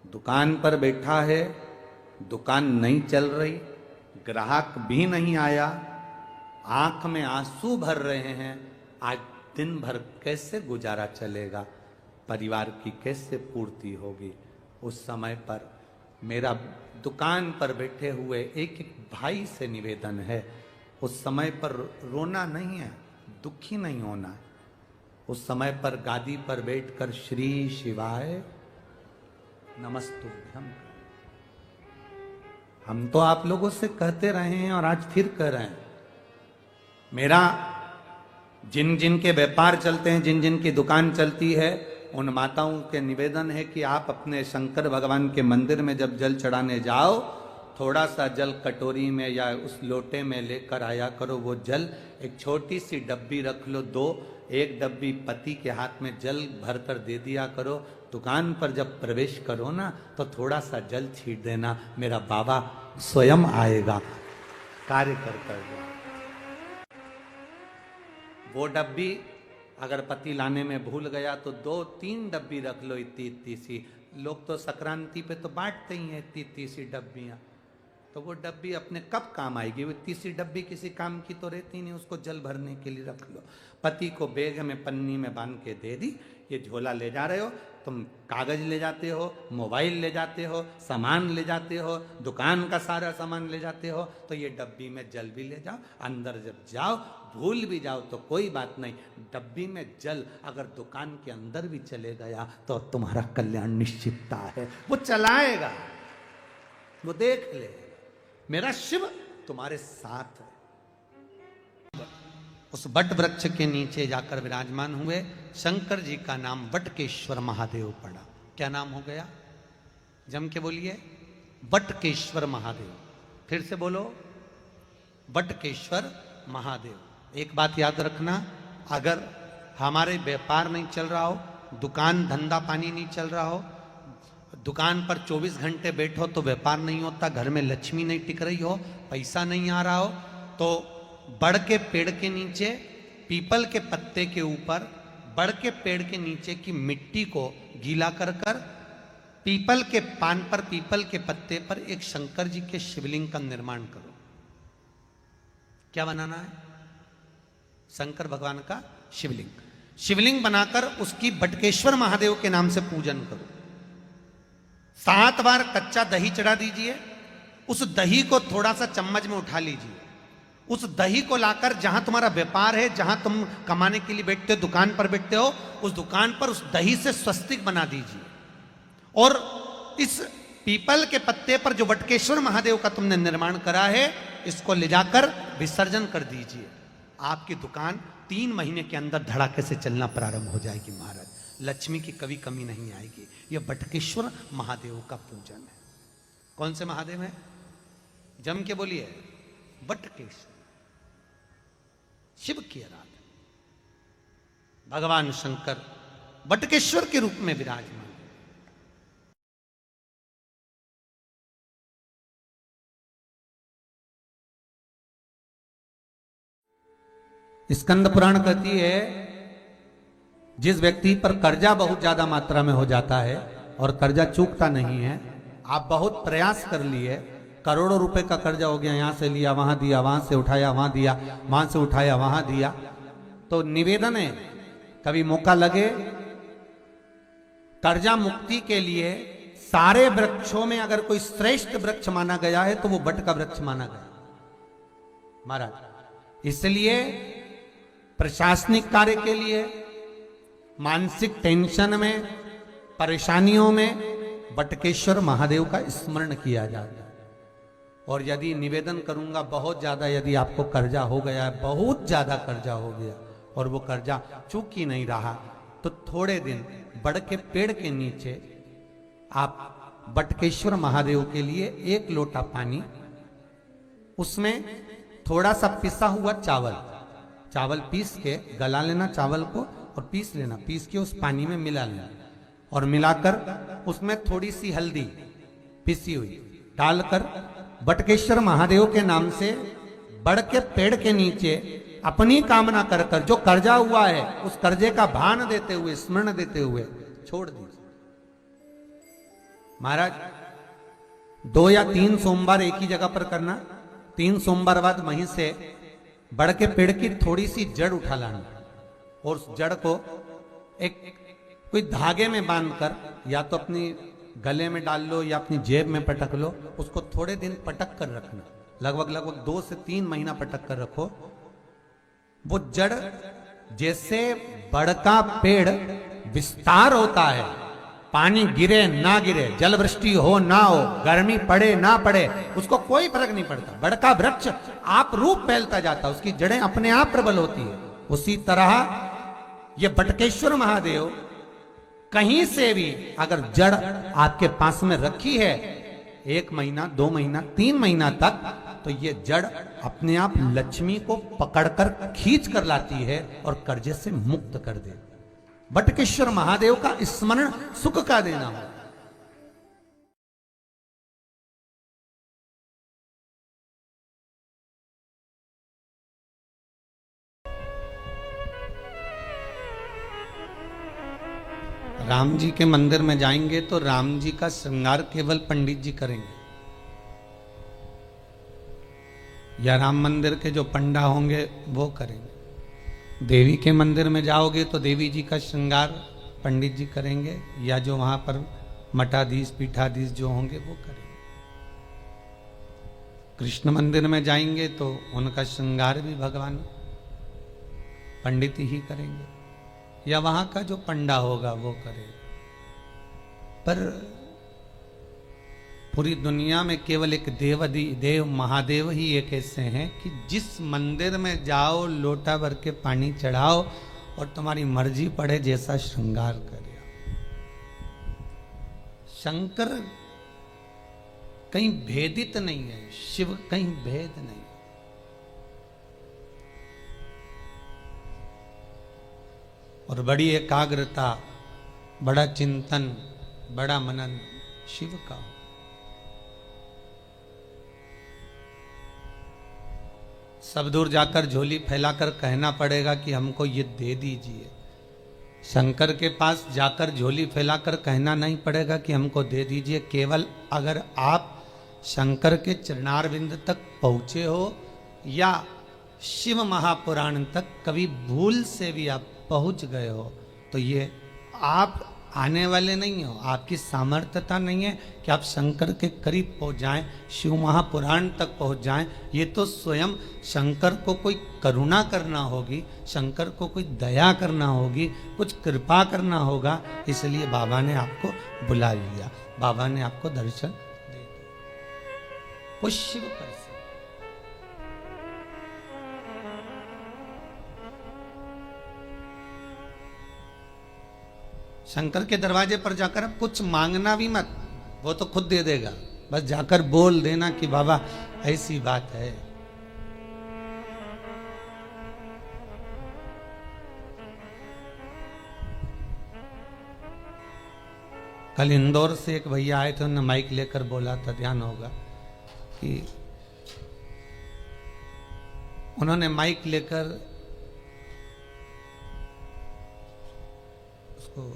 दुकान पर बैठा है, दुकान नहीं चल रही, ग्राहक भी नहीं आया, आंख में आंसू भर रहे हैं। आज दिन भर कैसे गुजारा चलेगा, परिवार की कैसे पूर्ति होगी। उस समय पर मेरा दुकान पर बैठे हुए एक एक भाई से निवेदन है, उस समय पर रोना नहीं है, दुखी नहीं होना है। उस समय पर गादी पर बैठकर श्री शिवाय नमस्तुभ्यम, हम तो आप लोगों से कहते रहे हैं और आज फिर कह रहे हैं। मेरा जिन जिन के व्यापार चलते हैं, जिन जिन की दुकान चलती है, उन माताओं के निवेदन है कि आप अपने शंकर भगवान के मंदिर में जब जल चढ़ाने जाओ, थोड़ा सा जल कटोरी में या उस लोटे में लेकर आया करो। वो जल एक छोटी सी डब्बी रख लो, एक डब्बी पति के हाथ में जल भरकर दे दिया करो। दुकान पर जब प्रवेश करो ना, तो थोड़ा सा जल छीट देना, मेरा बाबा स्वयं आएगा, कार्य कर। वो डब्बी अगर पति लाने में भूल गया तो 2-3 डब्बी रख लो, इतनी सी। लोग तो संक्रांति पे तो बांटते ही हैं इतनी सी डब्बियां, तो वो डब्बी अपने कब काम आएगी? वो इतनी सी डब्बी किसी काम की तो रहती नहीं, उसको जल भरने के लिए रख लो। पति को बैग में पन्नी में बांध के दे दी, ये झोला ले जा रहे हो तुम, कागज ले जाते हो, मोबाइल ले जाते हो, सामान ले जाते हो, दुकान का सारा सामान ले जाते हो, तो ये डब्बी में जल भी ले जाओ। अंदर जब जाओ, भूल भी जाओ तो कोई बात नहीं, डब्बी में जल अगर दुकान के अंदर भी चले गया तो तुम्हारा कल्याण निश्चितता है। वो चलाएगा, वो देख लेगा, मेरा शिव तुम्हारे साथ है। उस वट वृक्ष के नीचे जाकर विराजमान हुए। शंकर जी का नाम वटकेश्वर महादेव पड़ा। क्या नाम हो गया? जम के बोलिए, वटकेश्वर महादेव। फिर से बोलो, वटकेश्वर महादेव। एक बात याद रखना, अगर हमारे व्यापार नहीं चल रहा हो, दुकान धंधा पानी नहीं चल रहा हो, दुकान पर 24 घंटे बैठो तो व्यापार नहीं होता, घर में लक्ष्मी नहीं टिक रही हो, पैसा नहीं आ रहा हो, तो बड़ के पेड़ के नीचे, पीपल के पत्ते के ऊपर, बड़ के पेड़ के नीचे की मिट्टी को गीला कर कर पीपल के पान पर, पीपल के पत्ते पर एक शंकर जी के शिवलिंग का निर्माण करो। क्या बनाना है? शंकर भगवान का शिवलिंग। शिवलिंग बनाकर उसकी बटकेश्वर महादेव के नाम से पूजन करो। 7 बार कच्चा दही चढ़ा दीजिए। उस दही को थोड़ा सा चम्मच में उठा लीजिए। उस दही को लाकर जहां तुम्हारा व्यापार है, जहां तुम कमाने के लिए बैठते हो, दुकान पर बैठते हो, उस दुकान पर उस दही से स्वस्तिक बना दीजिए। और इस पीपल के पत्ते पर जो वटकेश्वर महादेव का तुमने निर्माण करा है, इसको ले जाकर विसर्जन कर दीजिए। आपकी दुकान 3 महीने के अंदर धड़ाके से चलना प्रारंभ हो जाएगी महाराज। लक्ष्मी की कभी कमी नहीं आएगी। यह वटकेश्वर महादेव का पूजन है। कौन से महादेव है? जम के बोलिए, वटकेश्वर, शिव की आराधना। भगवान शंकर वटकेश्वर के रूप में विराजमान। स्कंद पुराण कहती है, जिस व्यक्ति पर कर्जा बहुत ज्यादा मात्रा में हो जाता है और कर्जा चूकता नहीं है, आप बहुत प्रयास कर लिए, करोड़ों रुपए का कर्जा हो गया, यहां से लिया वहां दिया, वहां से उठाया वहां दिया, वहां से उठाया वहां दिया, तो निवेदन है, कभी मौका लगे कर्जा मुक्ति के लिए सारे वृक्षों में अगर कोई श्रेष्ठ वृक्ष माना गया है तो वो वट का वृक्ष माना गया महाराज। इसलिए प्रशासनिक कार्य के लिए, मानसिक टेंशन में, परेशानियों में वटकेश्वर महादेव का स्मरण किया जाता है। और यदि निवेदन करूंगा, बहुत ज्यादा यदि आपको कर्जा हो गया है, बहुत ज्यादा कर्जा हो गया और वो कर्जा चूक ही नहीं रहा, तो थोड़े दिन बड़ के पेड़ के नीचे आप वटकेश्वर महादेव के लिए 1 लोटा पानी, उसमें थोड़ा सा पिसा हुआ चावल पीस के गला लेना, चावल को और पीस लेना, पीस के उस पानी में मिला लेना, और मिलाकर उसमें थोड़ी सी हल्दी पिसी हुई डालकर वटकेश्वर महादेव के नाम से बड़ के पेड़ के नीचे अपनी कामना कर कर जो कर्जा हुआ है, उस कर्जे का भान देते हुए, स्मरण देते हुए छोड़ दीजिए। महाराज 2 या 3 सोमवार एक ही जगह पर करना, 3 सोमवार बाद वहीं से बड़ के पेड़ की थोड़ी सी जड़ उठा लाना और उस जड़ को एक कोई धागे में बांधकर या तो अपनी गले में डाल लो या अपनी जेब में पटक लो, उसको थोड़े दिन पटक कर रखना, लगभग 2 से 3 महीना पटक कर रखो। वो जड़ जैसे बड़ का पेड़ विस्तार होता है, पानी गिरे ना गिरे, जल वृष्टि हो ना हो, गर्मी पड़े ना पड़े, उसको कोई फर्क नहीं पड़ता। बड़ का वृक्ष आप रूप फैलता जाता, उसकी जड़ें अपने आप प्रबल होती है। उसी तरह ये बटकेश्वर महादेव कहीं से भी अगर जड़ आपके पास में रखी है 1 महीना 2 महीना 3 महीना तक, तो ये जड़ अपने आप लक्ष्मी को पकड़कर खींच कर लाती है और कर्जे से मुक्त कर देती। बटकेश्वर महादेव का स्मरण सुख का देना हो। राम जी के मंदिर में जाएंगे तो राम जी का श्रृंगार केवल पंडित जी करेंगे, या राम मंदिर के जो पंडा होंगे वो करेंगे। देवी के मंदिर में जाओगे तो देवी जी का श्रृंगार पंडित जी करेंगे, या जो वहां पर मठाधीश पीठाधीश जो होंगे वो करेंगे। कृष्ण मंदिर में जाएंगे तो उनका श्रृंगार भी भगवान पंडित ही करेंगे, या वहां का जो पंडा होगा वो करेगा। पर पूरी दुनिया में केवल एक देव महादेव ही एक ऐसे हैं कि जिस मंदिर में जाओ लोटा भर के पानी चढ़ाओ और तुम्हारी मर्जी पड़े जैसा श्रृंगार करे। शंकर कहीं भेदित नहीं है, शिव कहीं भेद नहीं। और बड़ी एकाग्रता, बड़ा चिंतन, बड़ा मनन शिव का। सब दूर जाकर झोली फैलाकर कहना पड़ेगा कि हमको ये दे दीजिए। शंकर के पास जाकर झोली फैलाकर कहना नहीं पड़ेगा कि हमको दे दीजिए। केवल अगर आप शंकर के चरणारविंद तक पहुंचे हो या शिव महापुराण तक कभी भूल से भी आप पहुंच गए हो, तो ये आप आने वाले नहीं हो, आपकी सामर्थ्यता नहीं है कि आप शंकर के करीब पहुंच जाएं, शिव महापुराण तक पहुंच जाएं। ये तो स्वयं शंकर को कोई करुणा करना होगी, शंकर को कोई दया करना होगी, कुछ कृपा करना होगा। इसलिए बाबा ने आपको बुला लिया, बाबा ने आपको दर्शन दे दिया। वो शिव पर से शंकर के दरवाजे पर जाकर अब कुछ मांगना भी मत, वो तो खुद दे देगा। बस जाकर बोल देना कि बाबा ऐसी बात है। कल इंदौर से एक भैया आए थे, उन्होंने माइक लेकर बोला था, ध्यान होगा कि उन्होंने माइक लेकर उसको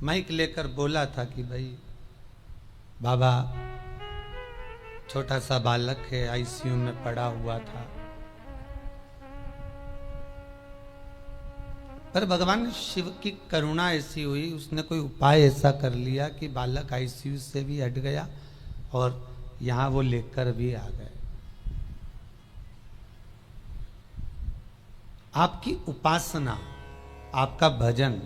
माइक लेकर बोला था कि भाई बाबा छोटा सा बालक है, आईसीयू में पड़ा हुआ था, पर भगवान शिव की करुणा ऐसी हुई, उसने कोई उपाय ऐसा कर लिया कि बालक आईसीयू से भी हट गया और यहां वो लेकर भी आ गए। आपकी उपासना, आपका भजन,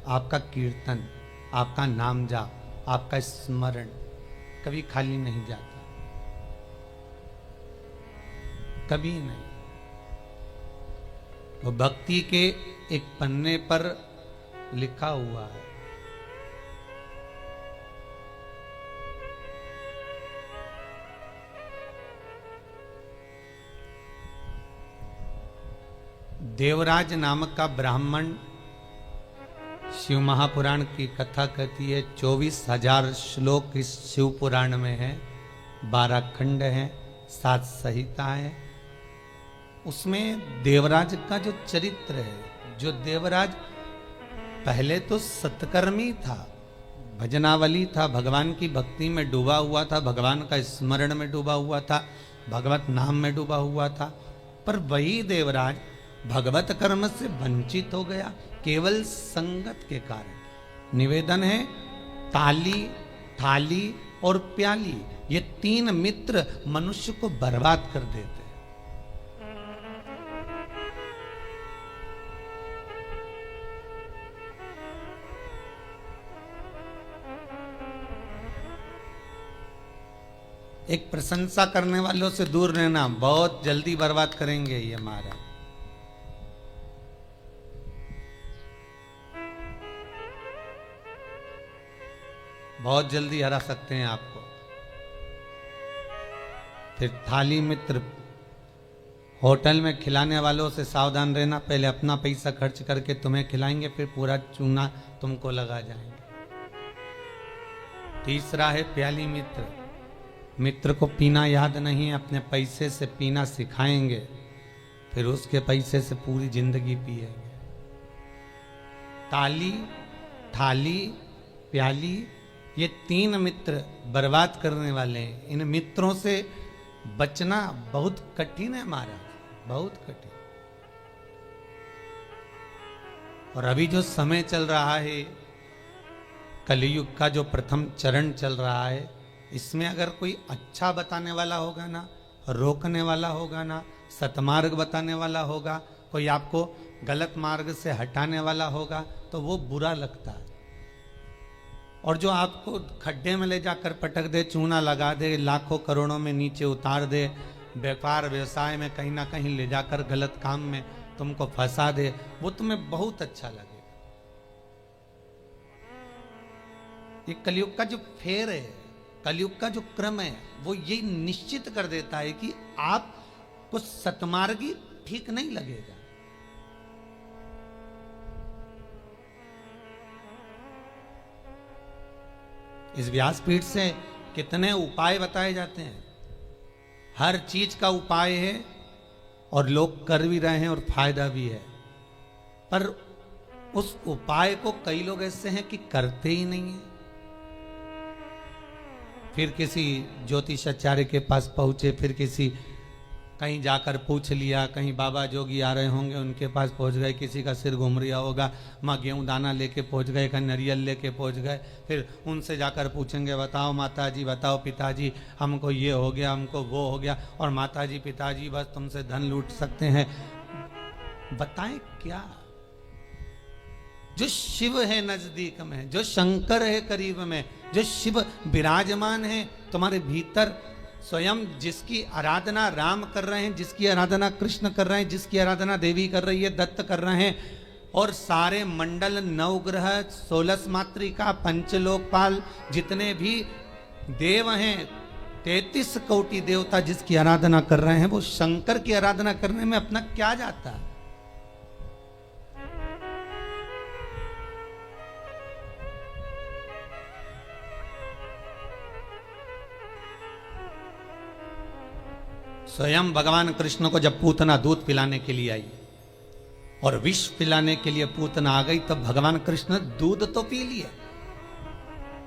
आपका कीर्तन, आपका नाम जाप, आपका स्मरण कभी खाली नहीं जाता, कभी नहीं। वो भक्ति के एक पन्ने पर लिखा हुआ है। देवराज नामक का ब्राह्मण शिव महापुराण की कथा कहती है 24,000 श्लोक इस शिव पुराण में है, 12 खंड हैं, 7 संहिताएं हैं। उसमें देवराज का जो चरित्र है, जो देवराज पहले तो सत्कर्मी था, भजनावली था, भगवान की भक्ति में डूबा हुआ था, भगवान का स्मरण में डूबा हुआ था, भगवत नाम में डूबा हुआ था। पर वही देवराज भगवत कर्म से वंचित हो गया केवल संगत के कारण। निवेदन है, ताली, थाली और प्याली, ये 3 मित्र मनुष्य को बर्बाद कर देते हैं। एक प्रशंसा करने वालों से दूर रहना, बहुत जल्दी बर्बाद करेंगे ये महाराज। बहुत जल्दी हरा सकते हैं आपको। फिर थाली मित्र, होटल में खिलाने वालों से सावधान रहना, पहले अपना पैसा खर्च करके तुम्हें खिलाएंगे, फिर पूरा चूना तुमको लगा जाएंगे। तीसरा है प्याली मित्र, मित्र को पीना याद नहीं है, अपने पैसे से पीना सिखाएंगे, फिर उसके पैसे से पूरी जिंदगी पिएंगे। ताली, थाली, प्याली, ये 3 मित्र बर्बाद करने वाले हैं। इन मित्रों से बचना बहुत कठिन है महाराज, बहुत कठिन। और अभी जो समय चल रहा है, कलियुग का जो प्रथम चरण चल रहा है, इसमें अगर कोई अच्छा बताने वाला होगा ना, रोकने वाला होगा ना, सतमार्ग बताने वाला होगा, कोई आपको गलत मार्ग से हटाने वाला होगा, तो वो बुरा लगता है। और जो आपको खड्डे में ले जाकर पटक दे, चूना लगा दे, लाखों करोड़ों में नीचे उतार दे, व्यापार व्यवसाय में कहीं ना कहीं ले जाकर गलत काम में तुमको फंसा दे, वो तुम्हें बहुत अच्छा लगेगा। ये कलियुग का जो फेर है, कलियुग का जो क्रम है, वो ये निश्चित कर देता है कि आपको सतमार्गी ठीक नहीं लगेगा। इस व्यासपीठ से कितने उपाय बताए जाते हैं, हर चीज का उपाय है और लोग कर भी रहे हैं और फायदा भी है। पर उस उपाय को कई लोग ऐसे हैं कि करते ही नहीं है। फिर किसी ज्योतिषाचार्य के पास पहुंचे, फिर किसी कहीं जाकर पूछ लिया, कहीं बाबा जोगी आ रहे होंगे उनके पास पहुंच गए, किसी का सिर घूम रहा होगा, माँ गेहूं दाना लेके पहुंच गए, कहीं नारियल लेके पहुंच गए, फिर उनसे जाकर पूछेंगे, बताओ माताजी, बताओ पिताजी, हमको ये हो गया, हमको वो हो गया, और माताजी पिताजी बस तुमसे धन लूट सकते हैं। बताएं क्या? जो शिव है नजदीक में, जो शंकर है करीब में, जो शिव विराजमान है तुम्हारे भीतर, स्वयं जिसकी आराधना राम कर रहे हैं, जिसकी आराधना कृष्ण कर रहे हैं, जिसकी आराधना देवी कर रही है, दत्त कर रहे हैं, और सारे मंडल, नवग्रह, 16 मातृका, पंचलोकपाल, जितने भी देव हैं, 33 कोटि देवता जिसकी आराधना कर रहे हैं, वो शंकर की आराधना करने में अपना क्या जाता है? स्वयं भगवान कृष्ण को जब पूतना दूध पिलाने के लिए आई और विष पिलाने के लिए पूतना आ गई, तब भगवान कृष्ण दूध तो पी लिया,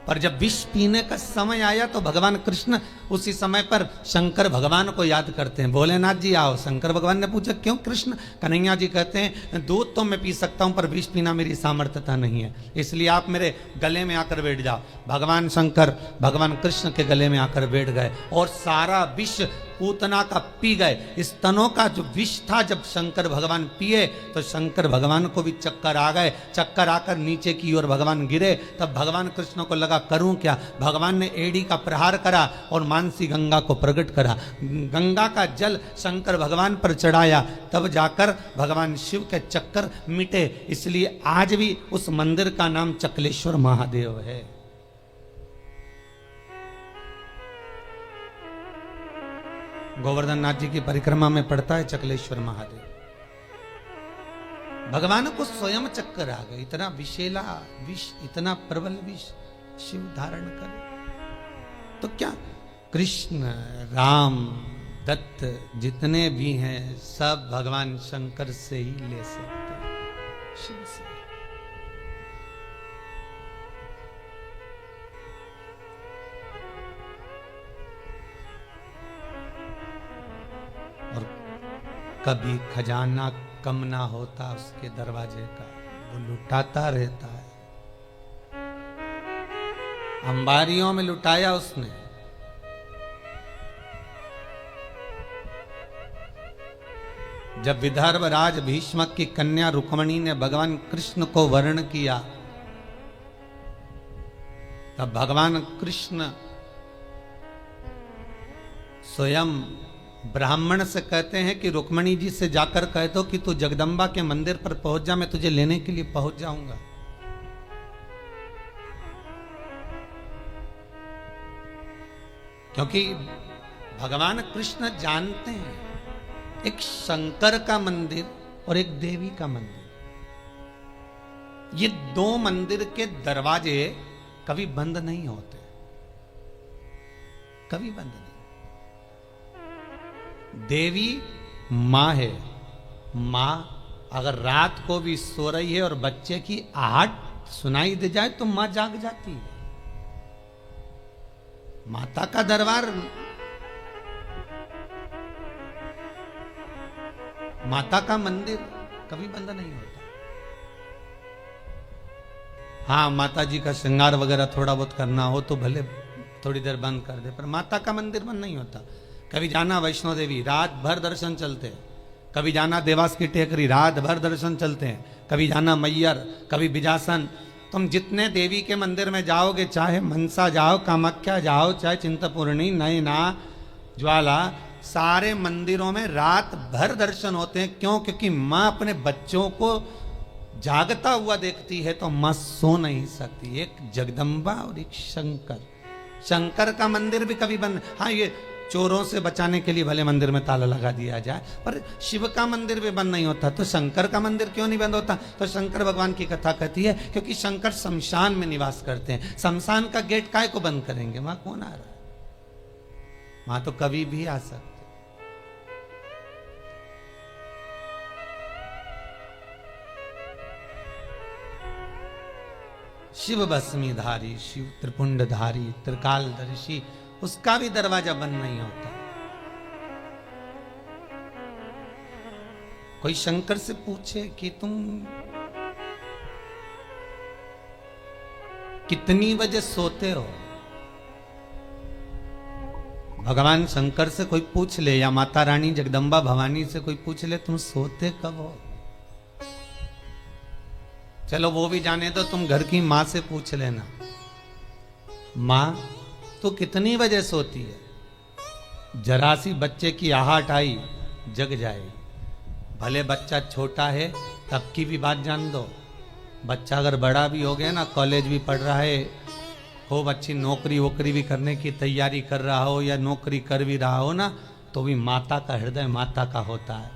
पर जब विष पीने का समय आया तो भगवान कृष्ण उसी समय पर शंकर भगवान को याद करते हैं। भोलेनाथ जी आओ। शंकर भगवान ने पूछा क्यों कृष्ण? कन्हैया जी कहते हैं दूध तो मैं पी सकता हूं, पर विष पीना मेरी सामर्थ्यता नहीं है, इसलिए आप मेरे गले में आकर बैठ जाओ। भगवान शंकर भगवान कृष्ण के गले में आकर बैठ गए और सारा विष पूतना का पी गए। स्तनों का जो विष था जब शंकर भगवान पिए तो शंकर भगवान को भी चक्कर आ गए। चक्कर आकर नीचे की ओर भगवान गिरे। तब भगवान कृष्ण को लगा करूं क्या? भगवान ने एड़ी का प्रहार करा और मानसी गंगा को प्रकट करा। गंगा का जल शंकर भगवान पर चढ़ाया, तब जाकर भगवान शिव के चक्कर मिटे। इसलिए आज भी उस मंदिर का नाम चकलेश्वर महादेव है। गोवर्धन नाथ जी की परिक्रमा में पड़ता है चकलेश्वर महादेव। भगवान को स्वयं चक्कर आ गए, इतना विषैला विष, इतना प्रबल विष शिव धारण करे तो क्या। कृष्ण राम दत्त जितने भी हैं सब भगवान शंकर से ही ले सकते हैं, शिव से। और कभी खजाना कम ना होता उसके दरवाजे का, वो लुटाता रहता है। अंबारियों में लुटाया उसने, जब विदर्भ राज भीष्मक की कन्या रुक्मणी ने भगवान कृष्ण को वर्ण किया, तब भगवान कृष्ण स्वयं ब्राह्मण से कहते हैं कि रुक्मणी जी से जाकर कह दो कि तू जगदम्बा के मंदिर पर पहुंच जा, मैं तुझे लेने के लिए पहुंच जाऊंगा। क्योंकि भगवान कृष्ण जानते हैं एक शंकर का मंदिर और एक देवी का मंदिर, ये दो मंदिर के दरवाजे कभी बंद नहीं होते, कभी बंद नहीं। देवी मां है, मां अगर रात को भी सो रही है और बच्चे की आहट सुनाई दे जाए तो मां जाग जाती है। माता का दरबार, माता का मंदिर कभी बंद नहीं होता। हाँ, माता जी का श्रृंगार वगैरह थोड़ा बहुत करना हो तो भले थोड़ी देर बंद कर दे, पर माता का मंदिर बंद नहीं होता। कभी जाना वैष्णो देवी, रात भर दर्शन चलते हैं। कभी जाना देवास की टेकरी, रात भर दर्शन चलते हैं। कभी जाना मैयर, कभी बिजासन। तुम जितने देवी के मंदिर में जाओगे, चाहे मनसा जाओ, कामाख्या जाओ, चाहे चिंतपूर्णी, नैना, ज्वाला, सारे मंदिरों में रात भर दर्शन होते हैं। क्यों? क्योंकि माँ अपने बच्चों को जागता हुआ देखती है तो माँ सो नहीं सकती। एक जगदम्बा और एक शंकर। शंकर का मंदिर भी कभी बंद, हाँ ये चोरों से बचाने के लिए भले मंदिर में ताला लगा दिया जाए, पर शिव का मंदिर भी बंद नहीं होता। तो शंकर का मंदिर क्यों नहीं बंद होता? तो शंकर भगवान की कथा कहती है क्योंकि शंकर शमशान में निवास करते हैं। शमशान का गेट काहे को बंद करेंगे? वहां कौन आ रहा है? वहां तो कभी भी आ सकते। शिव भस्मीधारी, शिव त्रिपुंडधारी, त्रिकालदर्शी, उसका भी दरवाजा बंद नहीं होता। कोई शंकर से पूछे कि तुम कितनी बजे सोते हो? भगवान शंकर से कोई पूछ ले या माता रानी जगदम्बा भवानी से कोई पूछ ले, तुम सोते कब हो? चलो वो भी जाने दो, तुम घर की मां से पूछ लेना, मां तो कितनी बजे सोती है? जरा सी बच्चे की आहट आई जग जाएगी। भले बच्चा छोटा है तब की भी बात जान दो। बच्चा अगर बड़ा भी हो गया ना, कॉलेज भी पढ़ रहा है, खूब अच्छी नौकरी वोकरी भी करने की तैयारी कर रहा हो या नौकरी कर भी रहा हो ना, तो भी माता का हृदय माता का होता है।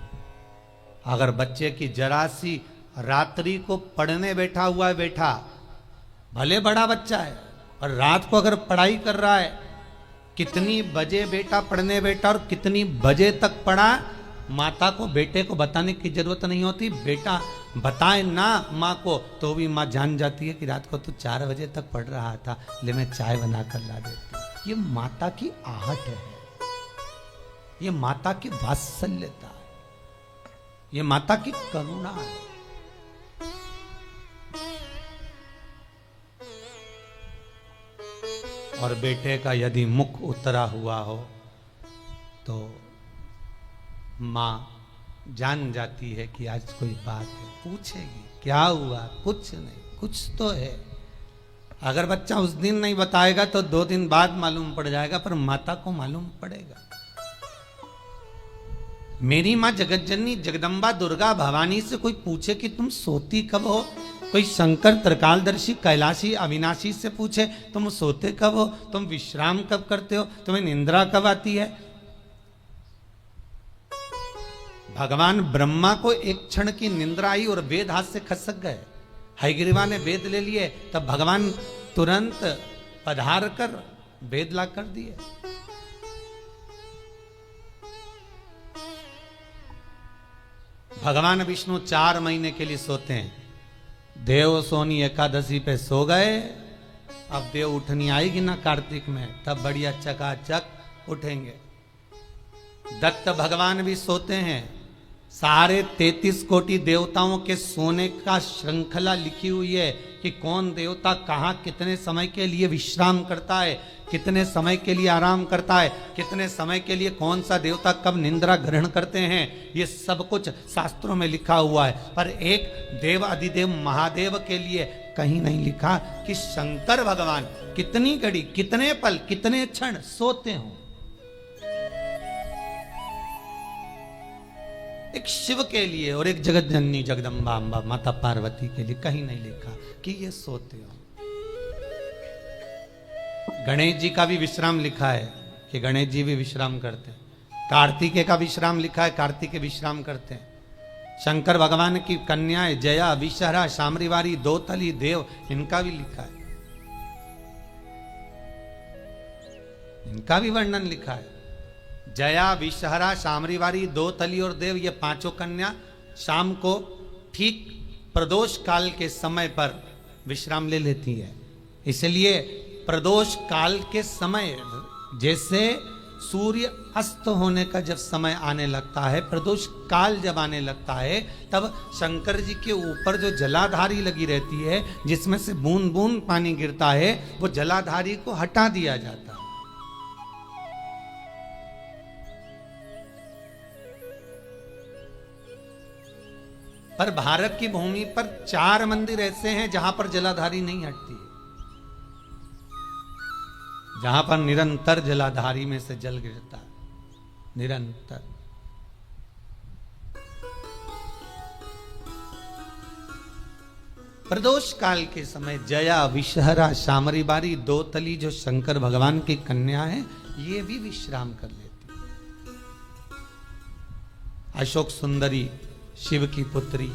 अगर बच्चे की जरा सी रात्रि को पढ़ने बैठा हुआ है, बैठा भले बड़ा बच्चा है और रात को अगर पढ़ाई कर रहा है, कितनी बजे बेटा पढ़ने बैठा और कितनी बजे तक पढ़ा, माता को बेटे को बताने की जरूरत नहीं होती। बेटा बताए ना माँ को तो भी माँ जान जाती है कि रात को तू 4 बजे तक पढ़ रहा था, ले मैं चाय बना कर ला देती। ये माता की आहट है, ये माता की वात्सल्यता है, ये माता की करुणा है। और बेटे का यदि मुख उतरा हुआ हो तो माँ जान जाती है कि आज कोई बात है, पूछेगी क्या हुआ, कुछ नहीं, कुछ तो है। अगर बच्चा उस दिन नहीं बताएगा तो 2 दिन बाद मालूम पड़ जाएगा, पर माता को मालूम पड़ेगा। मेरी माँ जगतजननी जगदम्बा दुर्गा भवानी से कोई पूछे कि तुम सोती कब हो, कोई शंकर त्रिकालदर्शी कैलाशी अविनाशी से पूछे तुम सोते कब हो, तुम विश्राम कब करते हो, तुम्हें निंद्रा कब आती है, भगवान ब्रह्मा को एक क्षण की निंद्रा आई और वेद हाथ से खसक गए। हयग्रीवा ने वेद ले लिए, तब भगवान तुरंत पधार कर वेद ला कर दिए। भगवान विष्णु 4 महीने के लिए सोते हैं। देव सोनी एकादशी पे सो गए। अब देव उठनी आएगी ना कार्तिक में, तब बढ़िया चकाचक उठेंगे। दत्त भगवान भी सोते हैं। सारे 33 कोटि देवताओं के सोने का श्रृंखला लिखी हुई है कि कौन देवता कहाँ कितने समय के लिए विश्राम करता है, कितने समय के लिए आराम करता है, कितने समय के लिए कौन सा देवता कब निंद्रा ग्रहण करते हैं। ये सब कुछ शास्त्रों में लिखा हुआ है। पर एक देव अधिदेव महादेव के लिए कहीं नहीं लिखा कि शंकर भगवान कितनी घड़ी, कितने पल, कितने क्षण सोते हों। एक शिव के लिए और एक जगत जननी जगदम्बा अम्बा माता पार्वती के लिए कहीं नहीं लिखा कि ये सोते हो। गणेश जी का भी विश्राम लिखा है कि गणेश जी भी विश्राम करते हैं। कार्तिकेय का विश्राम लिखा है, कार्तिकेय विश्राम करते हैं। शंकर भगवान की कन्याएं जया, विषहरा, शामरीवारी, दोतली, देव, इनका भी लिखा है, इनका भी वर्णन लिखा है। जया, विषहरा, शामरीवारी, दोतली और देव, ये 5 कन्या शाम को ठीक प्रदोष काल के समय पर विश्राम ले लेती है। इसलिए प्रदोष काल के समय, जैसे सूर्य अस्त होने का जब समय आने लगता है, प्रदोष काल जब आने लगता है, तब शंकर जी के ऊपर जो जलाधारी लगी रहती है, जिसमें से बूंद बूंद पानी गिरता है, वो जलाधारी को हटा दिया जाता है। पर भारत की भूमि पर 4 मंदिर ऐसे हैं जहां पर जलाधारी नहीं हटती है, जहां पर निरंतर जलाधारी में से जल गिरता है, निरंतर। प्रदोष काल के समय जया, विषहरा, शामरीबारी, दोतली जो शंकर भगवान की कन्या है, ये भी विश्राम कर लेती है। अशोक सुंदरी शिव की पुत्री